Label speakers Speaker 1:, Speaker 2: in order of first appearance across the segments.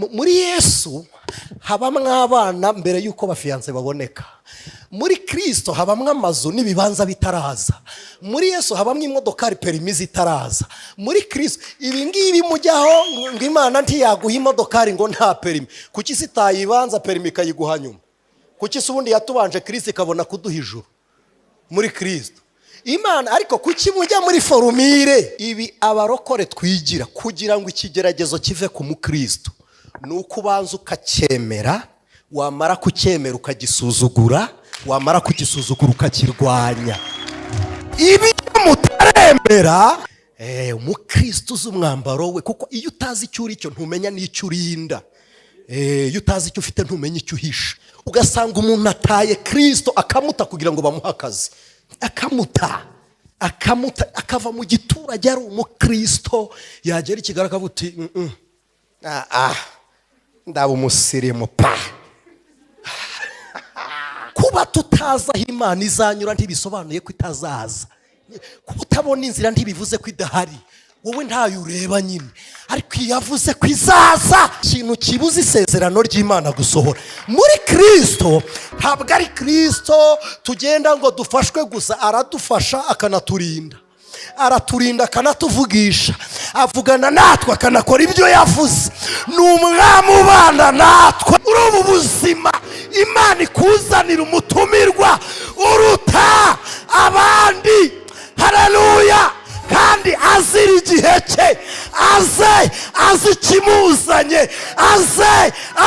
Speaker 1: muri Yesu habamwe abana mbere yuko bafiyanse baboneka. Muri Kristo habamwe amazu n'ibibanza bitaraza. Muri Yesu habamwe imodokari perimizi itaraza. Muri Kristo ibi ngibi mujyaho ngo Imana ntiyaguha imodokari ngo nta perimi. Kuki sitayibanza perimi kayiguha nyuma? Kuki subundi yatubanje Kristo ikabona kuduha ijuru? Muri Kristo Imana ariko kuki mujya muri formire ibi abarokore twigira kugira ngo ikigeragezo kive ku mukristo nuko ubanza ukacyemera, wamara kucyemera ukagisuzugura, wamara kugisuzugura ukakirwanya. Ibi mutaremera umukristo z'umwambaro we, kuko iyo utazi icyo uri cyo ntumenya n'icyo urinda. Iyo utazi icyo ufite ntumenya icyo uhisha. Ugasanga umuntu ataye Kristo akamuta kugira ngo bamuhe akazi, akamuta akava mu giturage ari umukristo, yagera ikigara akavuti ndaba umusirimu pa. Kuba tutaza aho Imana izanyura ntibisobanuye ko itazaza. Kuba utabona inzira ntibivuze ko idahari. Wowe ntayo ureba nyine, ariko yavuze ko izaza. Ikintu kibuze isezerano ry'Imana gusohora muri Kristo. Ntabwo ari Kristo tugenda ngo dufashwe gusa, aradufasha akanaturinda, araturinda akanatuvugisha, avugana natwe akanakora ibyo yavuze. Ni umwami ubana natwe muri ubu buzima. Imana ikuzanira umutumirwa uruta abandi. Haleluya. Kandi azira igihe cye, azi ikimuzanye,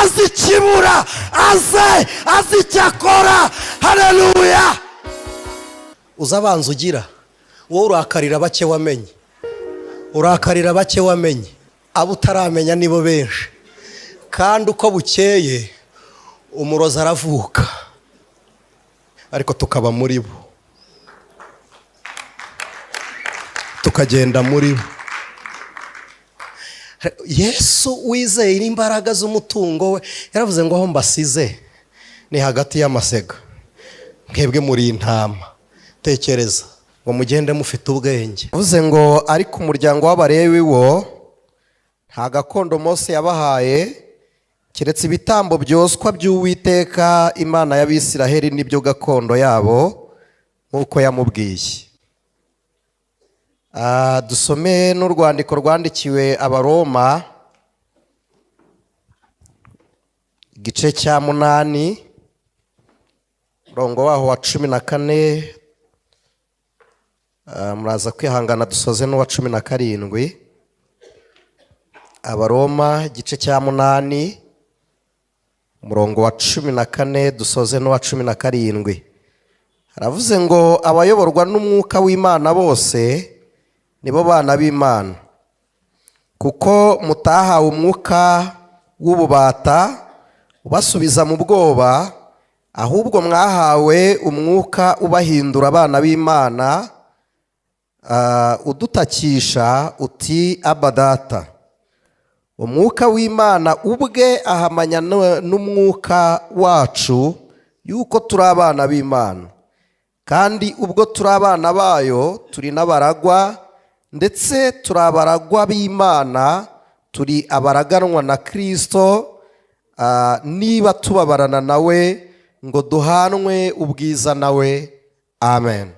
Speaker 1: azi ikibura, azi icyakora. Haleluya. Uzabanza ugira wowe urakarira bake wamenye, urakarira bake wamenye, abo utaramenya nibo benshi. Kandi uko bukeye umurozi aravuka, ariko tukaba muri bo, tukagenda muri bo. Yesu wizeye imbaraga z'umutungo we yaravuze ngo aho mbasize ni hagati y'amasega, mwebwe muri intama. Tekereza ngo mugende mufite ubwenge. Yavuze ngo ariko umuryango w'Abalewi wo nta gakondo Mose yabahaye keretse ibitambo byoswa by'Uwiteka Imana y'Abisiraheli, nibyo gakondo yabo nk'uko yamubwiye. Dusome n'urwandiko rwandikiwe Abaroma igice cya 8 murongo waho wa 14. Muraza kwihangana dusoze n'uwa 17. Abaroma igice cya 8 murongo wa 14 dusoze n'uwa 17. Haravuze ngo abayoborwa n'umwuka w'Imana bose nibo bana b'Imana, kuko mutahawe umwuka w'ububata ubasubiza mu bwoba, ahubwo mwahawe umwuka ubahindura abana b'Imana, udutakisha uti Abba Data. Umwuka w'Imana ubwe ahamanya n'umwuka wacu yuko turi abana b'Imana, kandi ubwo turi abana bayo turi n'abaragwa, ndetse turi abaragwa b'Imana, turi abaraganwa na Kristo, niba tubabarana nawe ngo duhanwe ubwiza nawe. Amen.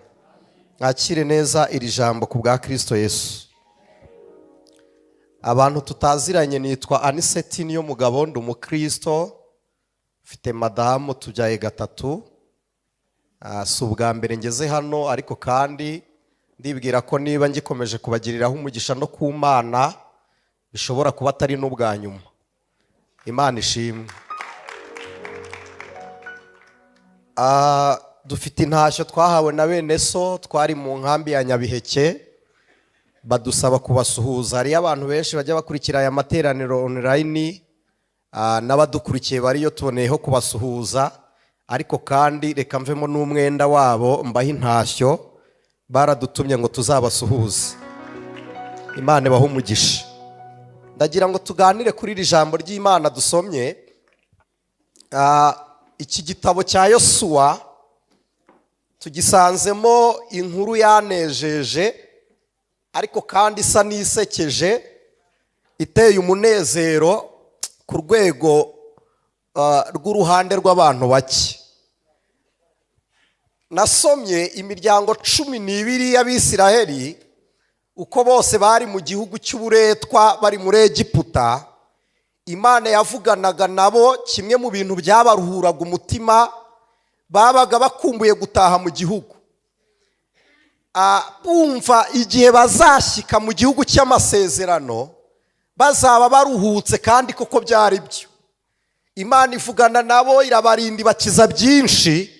Speaker 1: Mwakire neza iri jambo ku bwa Kristo Yesu. Abantu tutaziranye, nitwa Aniseti niyo mugabo, ndi umukristo, mfite madamu, tubyaye 3. Si ubwa mbere ngeze hano, ariko kandi ndibwira ko niba ngikomeje kubagiriraho umugisha no ku Mana bishobora kuba atari n'ubwa nyuma. Imana ishimwe. Dufite intashyo twahawe na bene so, twari mu nkambi ya Nyabiheke, badusaba kubasuhuza. Hari abantu benshi bajya bakurikira aya materaniro online, n'abadukurikiye bariyo tuboneyeho kubasuhuza, ariko kandi reka mvemo n'umwenda wabo mbaho intashyo. Baradutumye ngo tuzabasuhuze. Imana ibahe umugisha. Ndagira ngo tuganire kuri iri jambo ry'Imana dusomye. Iki gitabo cya Yosuwa tugisanzemo inkuru yanejeje, ariko kandi isa n'isekeje, iteye umunezero, ku rwego rw'uruhande rw'abantu bake. Nasomye imiryango 12 y'Abisiraheli uko bose bari mu gihugu cy'uburetwa bari muri Egiputa. Imana yavuganaga nabo, kimwe mu bintu byabaruhuraga umutima, babaga bakumbuye gutaha mu gihugu. Bumva igihe bazashyika mu gihugu cy'amasezerano bazaba baruhutse, kandi koko byari byo. Imana ivugana nabo, irabarinda, ibakiza byinshi,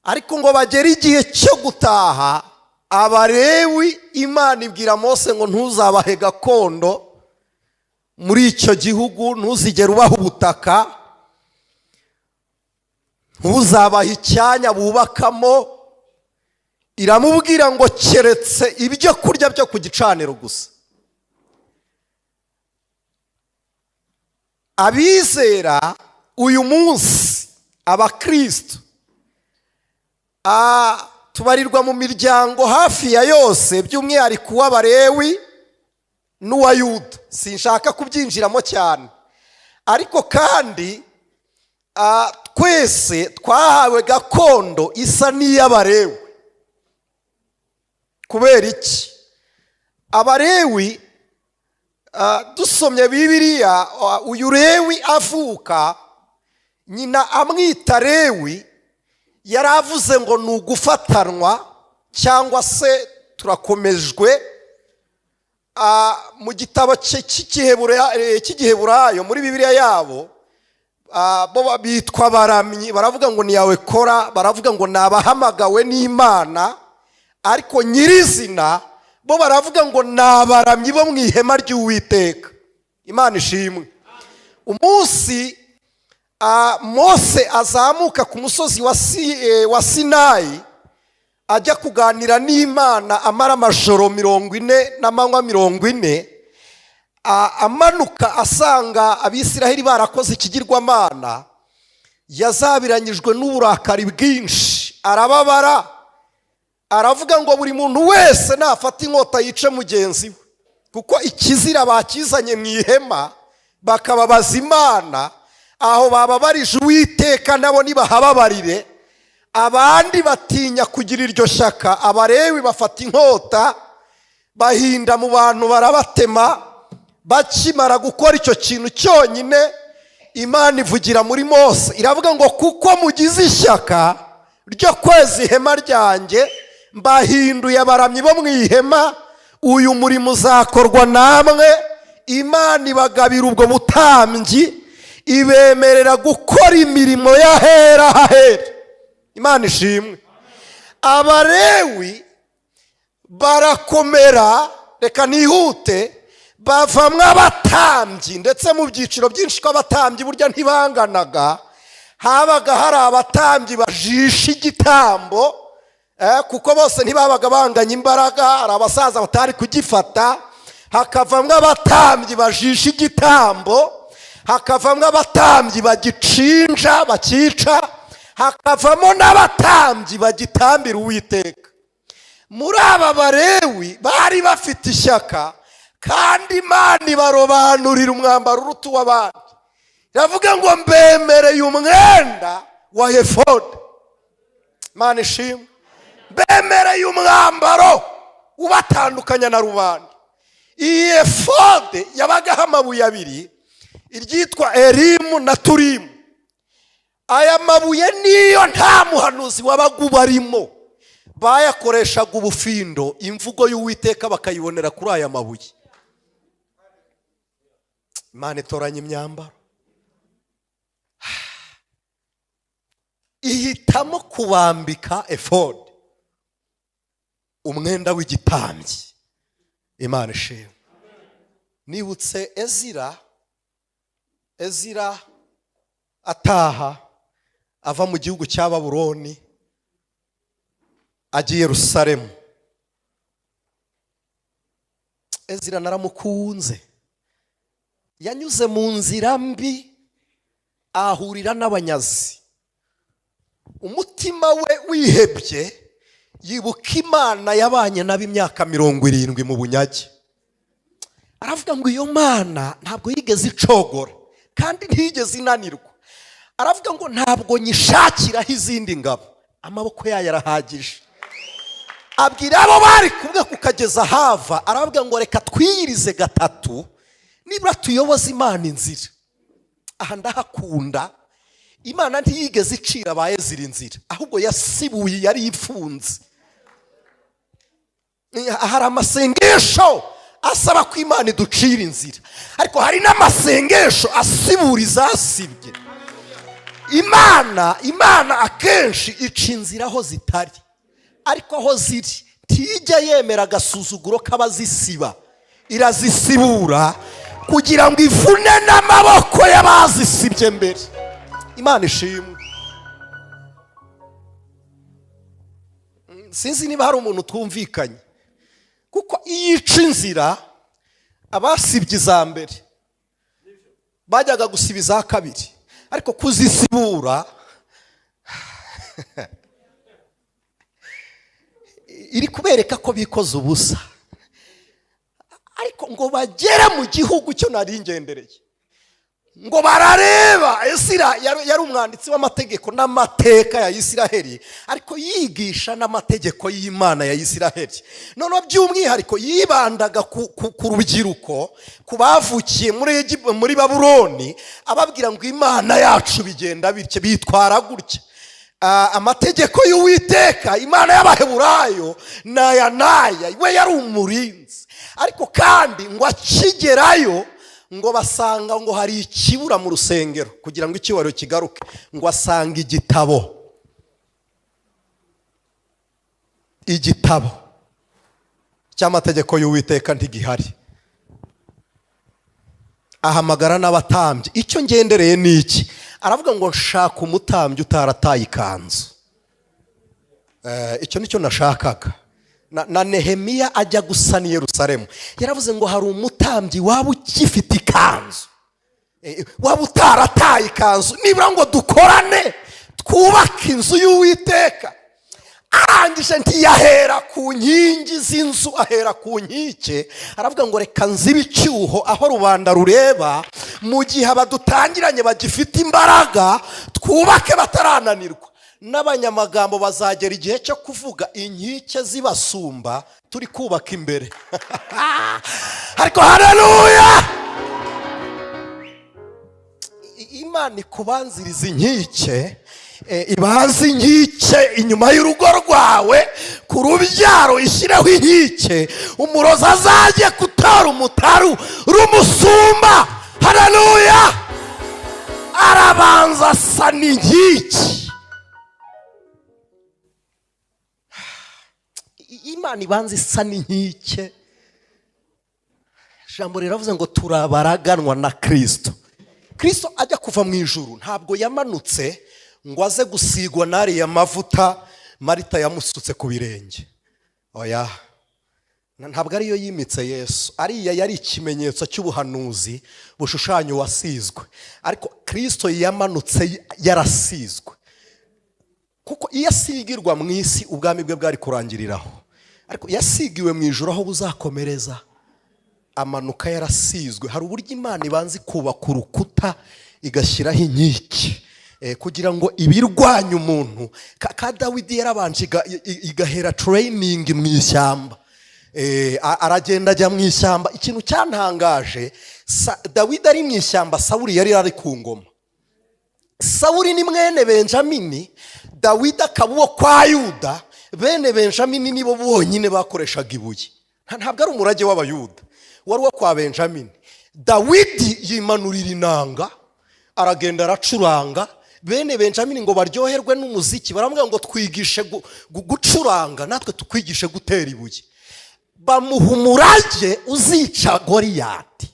Speaker 1: ariko ngo bagere igihe cyo gutaha, Abalewi Imana ibwira Mose ngo ntuzabahe gakondo muri icyo gihugu, ntuzigere ubaha ubutaka, ntuzabahe icyanya bubakamo. Iramubwira ngo keretse ibyo kurya byo ku gicaniro gusa. Abizera uyu munsi, abakristo, tubarirwa mu miryango hafi ya yose, by'umwihariko uw'Abalewi n'uwa Yuda. Sinshaka kubyinjiramo cyane, ariko kandi twese twahawe gakondo isa n'iy'Abalewi. Kubera iki? Abalewi, dusomye Bibiliya, uyu Lewi avuka, nyina amwita Lewi, yaravuze ngo ni ugufatanwa, cyangwa se turakomejwe. Mu gitabo cy'igiheburayo muri Bibiliya yabo, bo bitwa abaramyi, baravuga ngo ni yawe Kora, baravuga ngo ni abahamagawe n'Imana, ariko nyirizina bo baravuga ngo ni abaramyi bo mu ihema ry'Uwiteka. Imana ishimwe. Umunsi Mose azamuka ku musozi wa Sinayi ajya kuganira n'Imana, amara amajoro 40 n'amanywa 40, amanuka asanga Abisiraheli barakoze ikigirwamana, yazabiranyijwe n'uburakari bwinshi, arababara, aravuga ngo buri muntu wese nafata inkota yice mugenzi we, kuko ikizira bakizanye mu ihema bakababaza Imana, aho bababarije Uwiteka nabo nibahababarire. Abandi batinya kugira iryo shyaka, Abalewi bafata inkota bahinda mu bantu barabatema. Bakimara gukora icyo kintu cyonyine, Imana ivugira muri Mose, iravuga ngo kuko mugize ishyaka ryo kweza ihema ryanjye, mbahinduye abaramyi bo mu ihema, uyu murimo uzakorwa namwe. Imana ibagabira ubwo butambyi, ibemerera gukora imirimo y'ahera hahera. Imana ishimwe. Abalewi barakomera, reka nihute, bavamwe abatambyi, ndetse mu byiciro byinshi kw'abatambyi burya ntibanganaga. Habaga hari abatambyi bajisha igitambo, kuko bose ntibabaga banganya imbaraga, hari abasaza batari kugifata. Hakavamwe abatambyi bajisha igitambo, hakavamwe abatambyi bagicinja bakica, hakavamo n'abatambyi bagitambira Uwiteka. Muri aba Balewi bari bafite ishyaka, kandi Imana ibarobanurira umwambaro uruta uw'abandi. Iravuga ngo mbemereye umwenda wa efodi. Imana ishimwe. Mbemereye umwambaro ubatandukanya na rubanda. Iyi efode yabagaho amabuye abiri, iryitwa Elimu na Turimu. Aya mabuye niyo nta muhanuzi wabaga ubarimo, bayakoreshaga ubufindo, imvugo y'Uwiteka bakayibonera kuri aya mabuye. Imana itoranya imyambaro, ihitamo kubambika efode, umwenda w'igitambyi. Imana ishimwe. Nibutse Ezira ataha ava mu gihugu cya Babuloni agiye Yerusalemu. Ezira naramukunze, yanyuze mu nzira mbi, ahurira n'abanyazi. Umutima we wihebye, yibuka Imana yabanye nabo imyaka 70 mu bunyage. Aravuga ngo iyo Mana ntabwo yigeze icogora, kandi ntigeze inanirwa. Aravuga ngo ntabwo nyishakiraho izindi ngabo, amaboko yayo arahagije. Abwira abo bari kumwe kukageza hava, aravuga ngo reka twiyirize gatatu nibura tuyoboze Imana inzira. Aha ndahakunda, Imana ntiyigeze icira abaye ziri inzira, ahubwo yasibuye, yari ifunze. Hari amasengesho asaba ko Imana iducira inzira, ariko hari n'amasengesho asibura izasibye. Imana akenshi ica inzira aho zitari, ariko aho ziri ntijya yemera agasuzuguro k'abazisiba, irazisibura kugira ngo ivune n'amaboko y'abazisibye mbere. Imana ishimwe. Sinzi niba hari umuntu twumvikanye, kuko iyica inzira abasibye iza mbere bajyaga gusiba iza kabiri, ariko kuzisibura iri kubereka ko bikoze ubusa. Ariko ngo bagere mu gihugu cyo nari ngendereye, ngo barareba. Esira yari umwanditsi w'amategeko n'amateka ya Isiraheli, ariko yigisha n'amategeko y'Imana ya Isiraheli. Noneho by'umwihariko yibandaga ku rubyiruko, ku bavukiye muri Babuloni, ababwira ngo Imana yacu bigenda bityo, bitwara gutya. Amategeko y'Uwiteka, Imana y'Abaheburayo naya we yari umurinzi. Ariko kandi ngo akigerayo, ngo basanga ngo hari ikibura mu rusengero kugira ngo icyubahiro kigaruke. Ngo asanga igitabo cy'amategeko y'Uwiteka ntigihari. Ahamagara n'abatambyi. Icyo ngendereye ni iki? Aravuga ngo nshaka umutambyi utarataye ikanzu. Icyo nicyo nashakaga. Na Nehemiya ajya gusana Yerusalemu, yaravuze ngo hari umutambyi waba ukifite ikanzu, waba utarataye ikanzu, nibura ngo dukorane twubake inzu y'Uwiteka. Arangije ntiyahera ku nkingi z'inzu, ahera ku nkike. Aravuga ngo reka nzibe icyuho aho rubanda rureba, mu gihe abadutangiranye bagifite imbaraga, twubake batarananirwa. N'abanyamagambo bazagera igihe cyo kuvuga inkike zibasumba, turi kubaka imbere. Ariko haleluya! Imana ikubanziriza inkike, ibanza inkike inyuma y'urugo rwawe, ku rubyaro ishyireho inkike, umurozi azajye gutora umutaru rumusumba. Haleluya! Arabanza asana inkike. Imana ibanza isana inkike. Ijambo riravuze ngo turabaraganwa na Kristo. Kristo ajya kuva mu ijuru ntabwo yamanutse ngo aze gusigwa n'ariya mavuta Marita yamusutse ku birenge. Oya, ntabwo ariyo yimitse Yesu. Ariya yari ikimenyetso cy'ubuhanuzi bushushanya uwasizwe, ariko Kristo yamanutse yarasizwe. Kuko iyo asigirwa mu isi ubwami bwe bwari kurangiriraho, ariko yasigiwe mu ijuru aho buzakomereza. Amanuka yarasizwe. Hari uburyo Imana ibanza kubaka urukuta igashyiraho inkike, kugira ngo ibirwanya umuntu. Ka Dawidi yarabanje igahera training mu ishyamba. Aragenda ajya mu ishyamba. Ikintu cyantangaje, Dawidi ari mu ishyamba, Sawuli yari ari ku ngoma. Sawuli ni mwene Benjamini, Dawidi akaba uwo kwa Yuda. Bene Benjamini nibo bonyine bakoreshaga ibuye, ntabwo ari umurage w'Abayuda, wari uwo kwa Benjamini. Dawidi yimanurira inanga, aragenda aracuranga. Bene Benjamini ngo baryoherwe n'umuziki, baramubwira ngo twigishe gucuranga, natwe tukwigishe gutera ibuye. Bamuha umurage uzica Goliyati.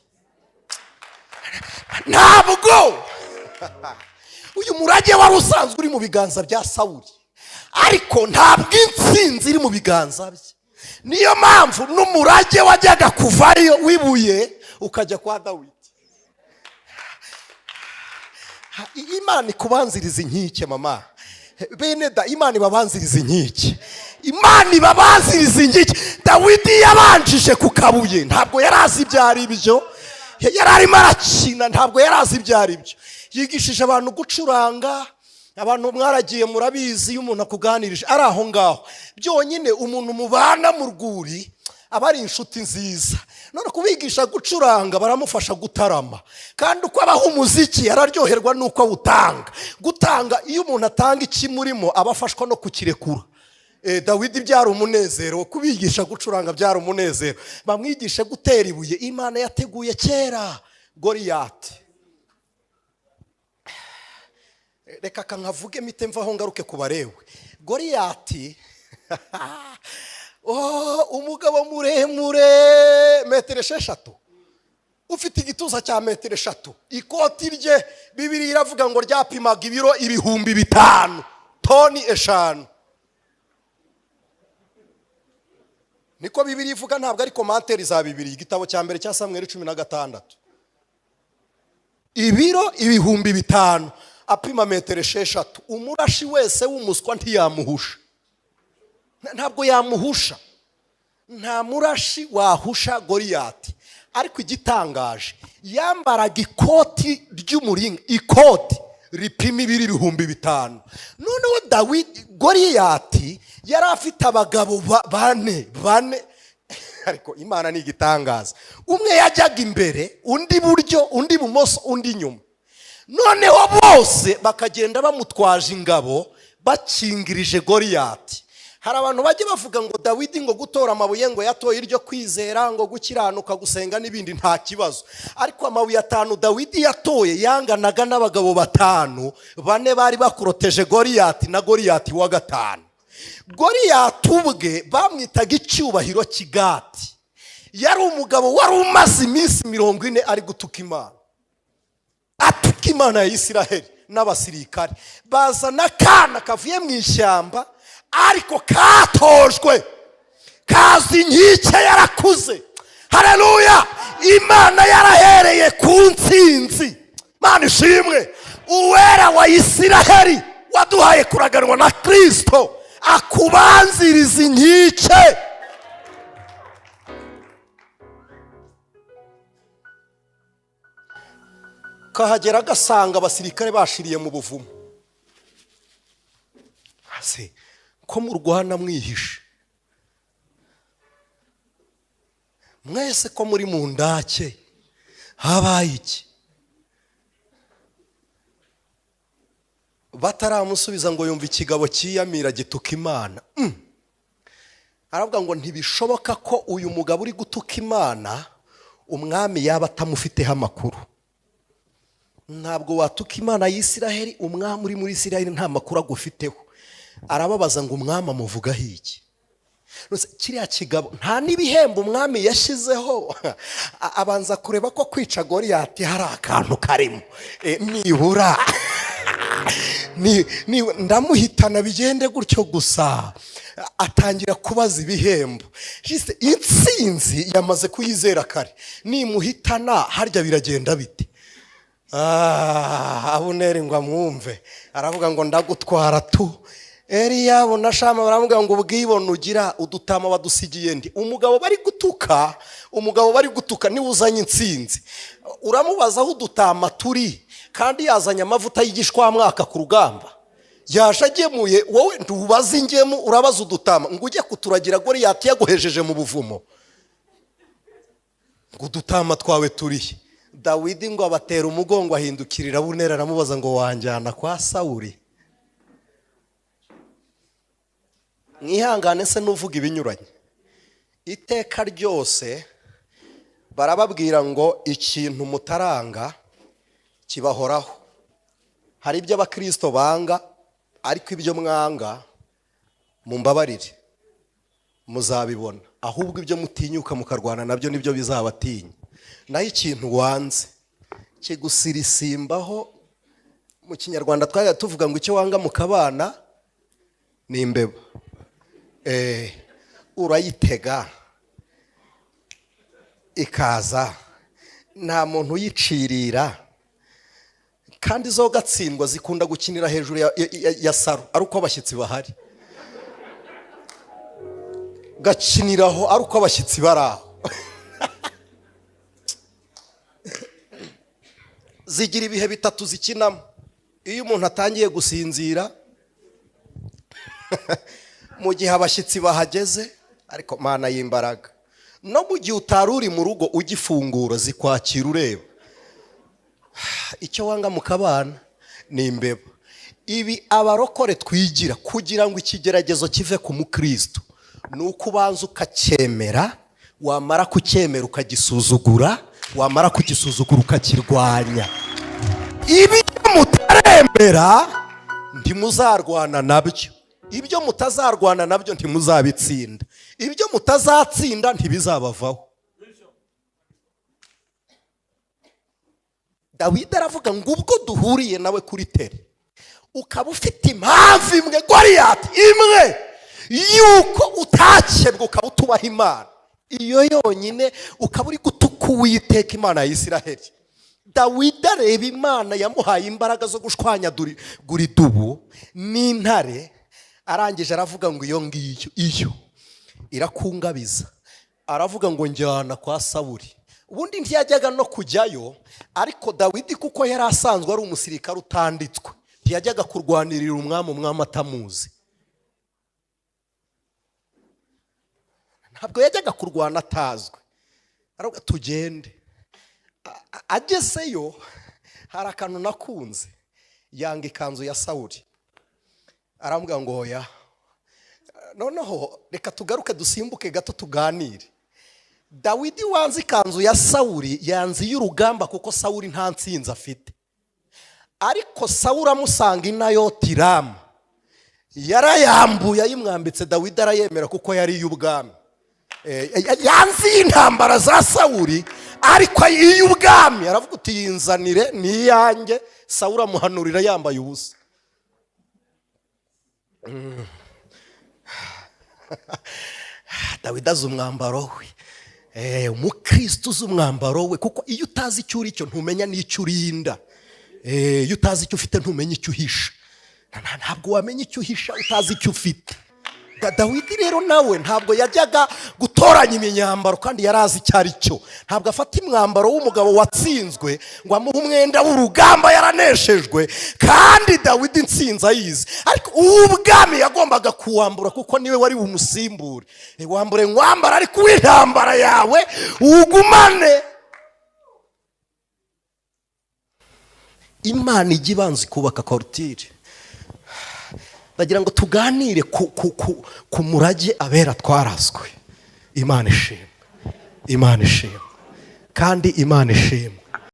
Speaker 1: Ntabwo uyu murage wari usanzwe uri mu biganza bya Sawuli, ariko ntabwo intsinzi iri mu biganza bye. Niyo mpamvu n'umurage wajyaga kuvayo wibuye ukajya kwa Dawidi. Imana ikubanziriza inkike mama. Bene da, Imana ibabanziriza inkike. Imana ibabanziriza inkike. Dawidi yabanjije ku kabuye, ntabwo yarazi ibyo ari byo. yari arimo arakina, ntabwo yari azi ibyo ari byo. Yigishije abantu gucuranga. Abantu mwaragiye murabizi, iyo umuntu akuganirije ari aho ngaho byonyine, umuntu mubana mu rwuri aba ari inshuti nziza. None kubigisha gucuranga baramufasha gutarama, kandi uko abaha umuziki araryoherwa nuko awutanga. Gutanga, iyo umuntu atanga ikimurimo aba afashwa no kukirekura. Dawidi byari umunezero, kubigisha gucuranga byari umunezero. Bamwigishe gutera ibuye Imana yateguye kera, Goliyati. Reka kankavuge mite mvaho ngaruke kubarewe. Goliyati umugabo muremure, 6 m, ufite igituza cya 3 m. Ikoti rye Bibiliya iravuga ngo ryapimaga ibiro 5,000, toni 5. Niko Bibiliya ivuga, ntabwo ari komanteri za Bibiliya. Igitabo cya mbere cya Samweli 16. Ibiro 5,000, apima 6 m. Umurashi wese w'umuswa ntiyamuhusha, ntabwo yamuhusha. Nta murashi wahusha Goliyati. Ariko igitangaje, yambaraga ikoti ry'umuringa, ikoti ripima ibiro 5,000. Noneho Goliyati yari afite abagabo bane. Ariko Imana ni igitangaza. Umwe yajyaga imbere, undi buryo, undi bumoso, undi nyuma. Noneho bose bakagenda bamutwaje ingabo bakingirije Goliyati. Hari abantu bajye bavuga ngo Dawidi ngo gutora amabuye ngo yatoye iryo kwizera, ngo gukiranuka, gusenga n'ibindi nta kibazo. Ariko amabuye 5 Dawidi yatoye yanganaga n'abagabo 5, 4 bari bakuroteje Goliyati, na Goliyati wa 5. Goliyati ubwe bamwitaga icyubahiro kigati. Yari umugabo wari umaze iminsi 40 ari gutuka Imana. Atuka Imana ya Isiraheli n'abasirikare. Bazana kana kavuye mu ishyamba, ariko katojwe, kazi inkike, yarakuze. Haleluya! Imana yarahereye ku ntsinzi. Mana ishimwe. Uwera wa Isiraheli waduhaye kuraganwa na Kristo akubanziriza inkike. Kahagera gasanga abasirikare bashiriye mu buvumo. Ase ko mu Rwanda mwihishe, mwese ko muri mu ndake, habaye iki? Bataramusubiza ngo yumva ikigabo kiyamira gituka Imana. Aravuga ngo ntibishoboka ko uyu mugabo uri gutuka Imana umwami yaba atamufiteho amakuru. Ntabwo watuka Imana y'Isiraheli, umwami uri muri Isiraheli nta makuru agufiteho. Arababaza ngo umwami amuvugaho iki? Kiriya kigabo nta n'ibihembo umwami yashizeho. Abanza kureba ko kwica Goliyati hari akantu karimo, nibura ndamuhitana bigende gutyo gusa. Atangira kubaza ibihembo. Intsinzi yamaze kuyizera kare, nimuhitana harya biragenda bite? Abuneri ngo amwumve, aravuga ngo ndagutwara tu. Eliyabu na Shama baravuga ngo ubwibone ugira udutama badusigiye ndi. Umugabo bari gutuka niwe uzanye intsinzi. Uramubaza aho udutama turi, kandi yazanye amavuta y'igishwamwaka ku rugamba. Yaje agemuye, wowe ntubaza ingemu, urabaza udutama ngo ujye kuturagira Goliyati yaguhejeje mu buvumo. Ngo udutama twawe turihe? Dawidi ngo abatera umugongo, ahindukirira Abuneri aramubaza ngo wanjyana kwa Sawuli? Mwihangane se nuvuga ibinyuranye. Iteka ryose barababwira ngo ikintu mutaranga kibahoraho. Hari ibyo abakristo banga, ariko ibyo mwanga mumbabarire muzabibona. Ahubwo ibyo mutinyuka mukarwana nabyo nibyo bizabatinya. Naho ikintu wanze kigusirisimbaho. Mu Kinyarwanda twaga tuvuga ngo icyo wanga mukabana ni imbeba. Urayitega ikaza, nta muntu uyicirira. Kandi zo gatsindwa zikunda gukinira hejuru ya saro, ari uko abashyitsi bahari. Gakiniraho ari uko abashyitsi baraho. zigira ibihe bitatu zikinamo. Iyo umuntu atangiye gusinzira, mu gihe abashyitsi bahageze, ariko Mana y'imbaraga, no mu gihe utari uri mu rugo ugifungura zikwakira ureba. Icyo wanga mu kabana ni imbeba. Ibi abarokore twigira kugira ngo ikigeragezo kive ku mukristo, nuko ubanza ukacyemera, wamara kucyemera ukagisuzugura, wamara kugisuzugura ukakirwanya. Ibi mutaremera ntimuzarwana nabyo, ibyo mutazarwana nabyo ntimuzabitsinda, ibyo mutazatsinda ntibizabavaho. Dawidi aravuga ngo ubwo duhuriye nawe kuri tere, ukaba ufite impamvu imwe, Goliyati imwe, yuko utakebwa ukaba utubaha Imana, iyo yonyine ukaba uri gutuka Uwiteka Imana ya Isiraheli. Dawidi areba Imana yamuhaye imbaraga zo gushwanyagura idubu n'intare, arangije aravuga ngo iyo ngiyo iyo irakungabiza. Aravuga ngo njyana kwa Sawuli. Ubundi ntiyajyaga no kujyayo, ariko Dawidi kuko yari asanzwe ari umusirikare utanditswe, ntiyajyaga kurwanirira umwami atamuzi. Ntabwo yajyaga kurwana atazwe. Aravuga tugende. Agezeyo hari akantu nakunze, yanga ikanzu ya Sawuli. Aramubwira ngo oya, noneho reka tugaruke dusimbuke gato tuganire. Dawidi wanze ikanzu ya Sawuli yanze y'urugamba kuko Sawuli nta ntsinzi afite. Ariko Sawuli amusanga Inayoti Rama, yarayambuye ayimwambitse, Dawidi arayemera kuko yari y'ubwami. Yanze intambara za Sawuli, ariko iy'ubwami aravuga uti yinzanire ni iyanjye. Sawuli amuhanurira yambaye ubusa. Dawidi azi umwambaro we. Umukristo uzi umwambaro we, kuko iyo utazi icyo uri cyo ntumenya n'icyo urinda. Iyo utazi icyo ufite ntumenya icyo uhisha. Ntabwo wamenya icyo uhisha utazi icyo ufite. Dawidi rero nawe ntabwo yajyaga gutoranya imyambaro kandi yarazi icyo ari cyo. Ntabwo afata umwambaro w'umugabo watsinzwe ngo amuhe umwenda w'urugamba yaraneshejwe, kandi Dawidi intsinzi ayizi. Ariko uw'ubwami yagombaga kuwambura kuko niwe wari umusimbure. Wambure nkwambara, ariko uw'intambara yawe ugumane. Imana ijya ibanza ikubaka korutire. Ndagira ngo tuganire ku murage abera twarazwe. Imana ishimwe, Imana ishimwe, kandi Imana ishimwe.